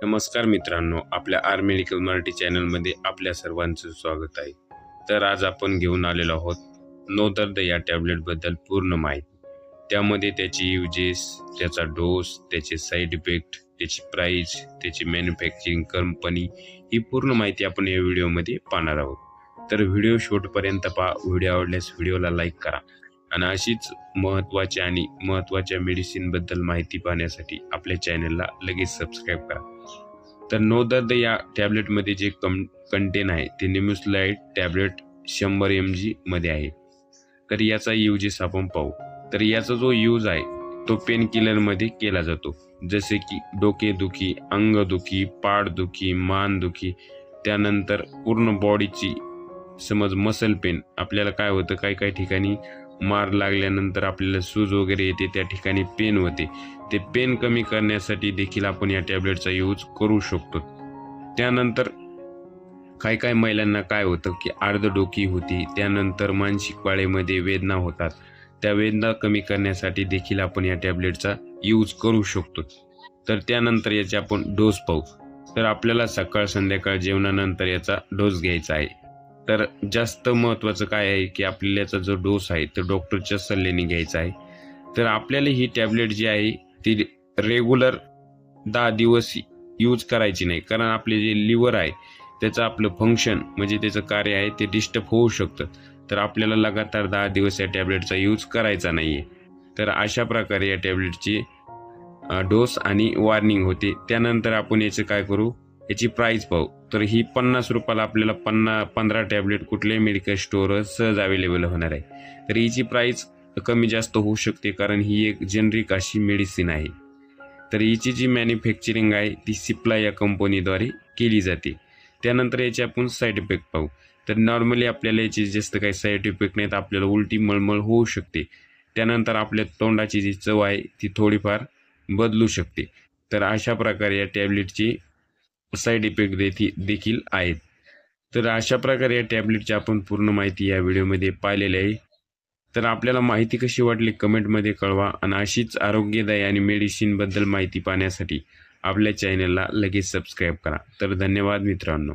नमस्कार मित्रांनो, आपल्या आर मेडिकल मराठी चॅनलमध्ये आपल्या सर्वांचं स्वागत आहे। तर आज आपण घेऊन आलेलो आहोत नो दर्द या टॅबलेटबद्दल पूर्ण माहिती। त्यामध्ये त्याची युजेस, त्याचा डोस, त्याचे साईड इफेक्ट, त्याची प्राइस, त्याची मॅन्युफॅक्चरिंग कंपनी ही पूर्ण माहिती आपण या व्हिडिओमध्ये पाहणार आहोत। तर व्हिडिओ शेवटपर्यंत पहा। व्हिडिओ आवडल्यास व्हिडिओला लाईक करा आणि अशीच महत्त्वाच्या मेडिसिनबद्दल माहिती पाहण्यासाठी आपल्या चॅनलला लगेच सबस्क्राईब करा। तर नो दर्द या टॅबलेटमध्ये जे कंटेन आहे ते निम्युस्लाइड टॅबलेट 100 mg मध्ये आहे। तर याचा यूजेस आपण पाहू। तर याचा जो यूज आहे तो पेन किलरमध्ये केला जातो, जसे की डोकेदुखी, अंगदुखी, पाठदुखी, मानदुखी, त्यानंतर पूर्ण बॉडीची समज मसल पेन। आपल्याला काय होतं, काही ठिकाणी मार लागल्यानंतर आपल्याला सूज वगैरे येते, त्या ठिकाणी पेन होते, ते पेन कमी करण्यासाठी देखील आपण या टॅबलेटचा यूज करू शकतो। त्यानंतर काही महिलांना काय होतं की अर्धडोकी होती, त्यानंतर मानसिक पाळीमध्ये वेदना होतात, त्या वेदना कमी करण्यासाठी देखील आपण या टॅबलेटचा यूज करू शकतो। तर त्यानंतर याचे आपण डोस पाहू। तर आपल्याला सकाळ संध्याकाळ जेवणानंतर याचा डोस घ्यायचा आहे। तर जास्त महत्त्वाचं काय आहे की आपल्याला याचा जो डोस आहे तो डॉक्टरच्या सल्ल्याने घ्यायचा आहे। तर आपल्याला ही टॅबलेट जी आहे ती रेग्युलर 10 दिवस यूज करायची नाही, कारण आपले जे लिव्हर आहे त्याचं आपलं फंक्शन म्हणजे त्याचं कार्य आहे ते डिस्टर्ब होऊ शकतं। तर आपल्याला लगातार 10 दिवस या टॅबलेटचा यूज करायचा नाही आहे। तर अशा प्रकारे या टॅबलेटची डोस आणि वॉर्निंग होते। त्यानंतर आपण याचं काय करू, याची प्राइस पाहू। तर ही 50 रुपयाला आपल्याला 15 टॅबलेट कुठल्याही मेडिकल स्टोअरवर सहज अवेलेबल होणार आहे। तर हिची प्राइस कमी जास्त होऊ शकते, कारण ही एक जेनरिक अशी मेडिसिन आहे। तर हिची जी मॅन्युफॅक्चरिंग आहे ती सिप्ला या कंपनीद्वारे केली जाते। त्यानंतर याचे आपण साईड इफेक्ट पाहू। तर नॉर्मली आपल्याला याची जास्त काही साईड इफेक्ट नाहीत, आपल्याला उलटी मळमळ होऊ शकते, त्यानंतर आपल्या तोंडाची जी चव आहे ती थोडीफार बदलू शकते। तर अशा प्रकारे या टॅबलेटची साईड इफेक्ट देखील आहेत। तर अशा प्रकारे या टॅबलेटची आपण पूर्ण माहिती या व्हिडिओमध्ये पाहिलेली आहे। तर आपल्याला माहिती कशी वाटली कमेंटमध्ये कळवा आणि अशीच आरोग्यदायी आणि मेडिसिनबद्दल माहिती पाहण्यासाठी आपल्या चॅनलला लगेच सबस्क्राईब करा। तर धन्यवाद मित्रांनो।